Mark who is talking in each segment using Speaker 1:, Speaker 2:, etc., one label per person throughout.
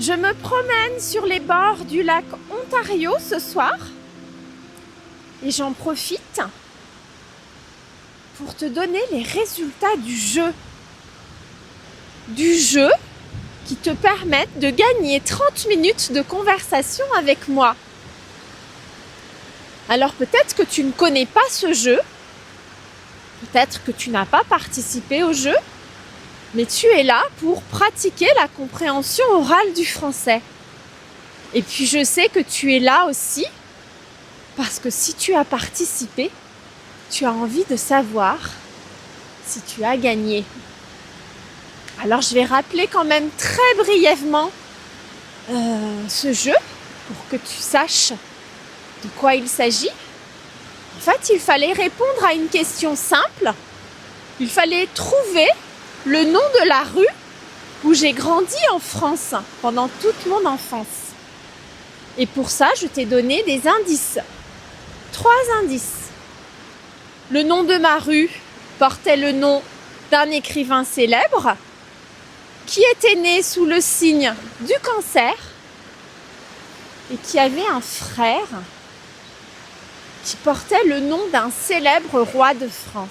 Speaker 1: Je me promène sur les bords du lac Ontario ce soir et j'en profite pour te donner les résultats du jeu. Du jeu qui te permettent de gagner 30 minutes de conversation avec moi. Alors peut-être que tu ne connais pas ce jeu, peut-être que tu n'as pas participé au jeu, mais tu es là pour pratiquer la compréhension orale du français. Et puis je sais que tu es là aussi parce que si tu as participé, tu as envie de savoir si tu as gagné. Alors je vais rappeler quand même très brièvement ce jeu pour que tu saches de quoi il s'agit. En fait, il fallait répondre à une question simple. Il fallait trouver le nom de la rue où j'ai grandi en France pendant toute mon enfance. Et pour ça, je t'ai donné des indices. 3 indices. Le nom de ma rue portait le nom d'un écrivain célèbre qui était né sous le signe du cancer et qui avait un frère qui portait le nom d'un célèbre roi de France.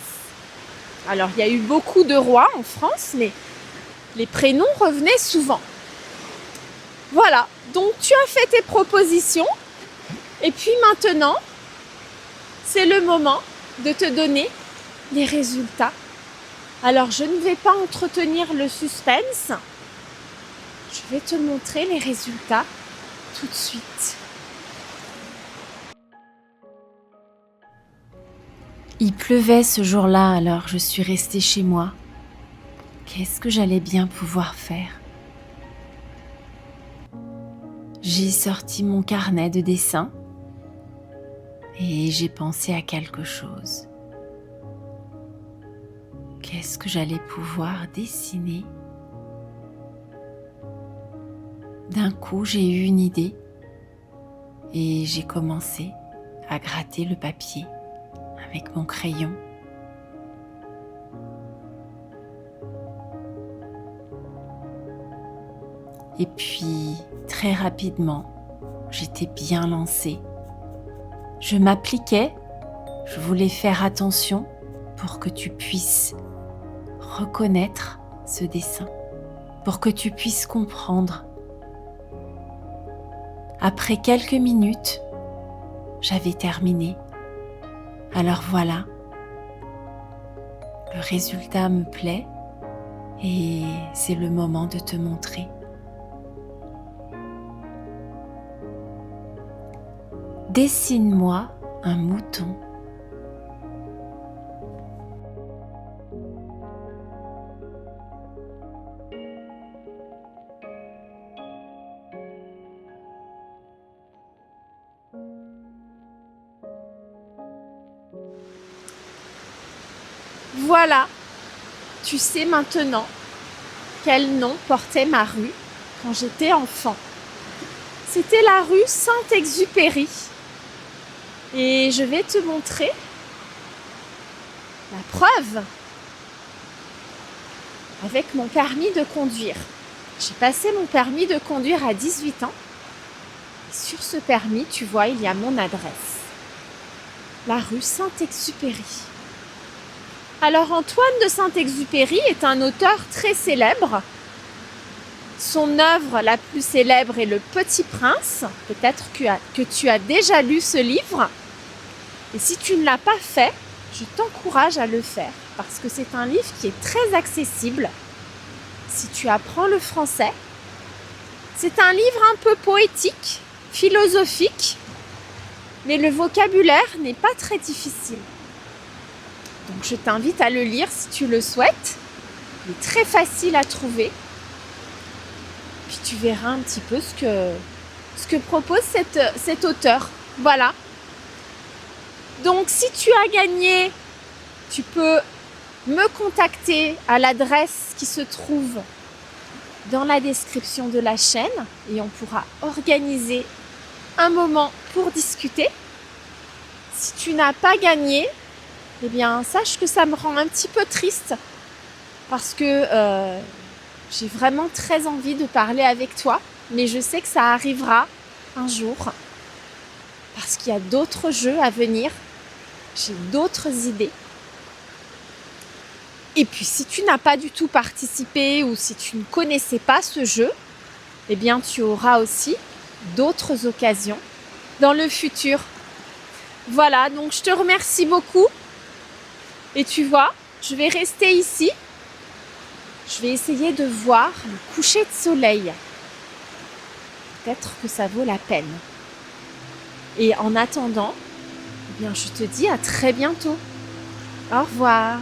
Speaker 1: Alors, il y a eu beaucoup de rois en France, mais les prénoms revenaient souvent. Voilà, donc tu as fait tes propositions. Et puis maintenant, c'est le moment de te donner les résultats. Alors, je ne vais pas entretenir le suspense. Je vais te montrer les résultats tout de suite. Il pleuvait ce jour-là, alors je suis restée chez moi. Qu'est-ce que j'allais bien pouvoir faire ? J'ai sorti mon carnet de dessin et j'ai pensé à quelque chose. Qu'est-ce que j'allais pouvoir dessiner ? D'un coup, j'ai eu une idée et j'ai commencé à gratter le papier avec mon crayon. Et puis, très rapidement, j'étais bien lancée. Je m'appliquais, je voulais faire attention pour que tu puisses reconnaître ce dessin, pour que tu puisses comprendre. Après quelques minutes, j'avais terminé. Alors voilà, le résultat me plaît et c'est le moment de te montrer. Dessine-moi un mouton. Voilà, tu sais maintenant quel nom portait ma rue quand j'étais enfant. C'était la rue Saint-Exupéry. Et je vais te montrer la preuve avec mon permis de conduire. J'ai passé mon permis de conduire à 18 ans. Et sur ce permis, tu vois, il y a mon adresse. La rue Saint-Exupéry. Alors Antoine de Saint-Exupéry est un auteur très célèbre. Son œuvre la plus célèbre est Le Petit Prince. Peut-être que tu as déjà lu ce livre. Et si tu ne l'as pas fait, je t'encourage à le faire parce que c'est un livre qui est très accessible si tu apprends le français. C'est un livre un peu poétique, philosophique, mais le vocabulaire n'est pas très difficile. Donc je t'invite à le lire si tu le souhaites. Il est très facile à trouver. Puis tu verras un petit peu ce que propose cet auteur. Voilà. Donc si tu as gagné, tu peux me contacter à l'adresse qui se trouve dans la description de la chaîne et on pourra organiser un moment pour discuter. Si tu n'as pas gagné, eh bien sache que ça me rend un petit peu triste parce que j'ai vraiment très envie de parler avec toi mais je sais que ça arrivera un jour parce qu'il y a d'autres jeux à venir. J'ai d'autres idées. Et puis si tu n'as pas du tout participé ou si tu ne connaissais pas ce jeu, eh bien tu auras aussi d'autres occasions dans le futur. Voilà, donc je te remercie beaucoup. Et tu vois, je vais rester ici. Je vais essayer de voir le coucher de soleil. Peut-être que ça vaut la peine. Et en attendant, eh bien, je te dis à très bientôt. Au revoir.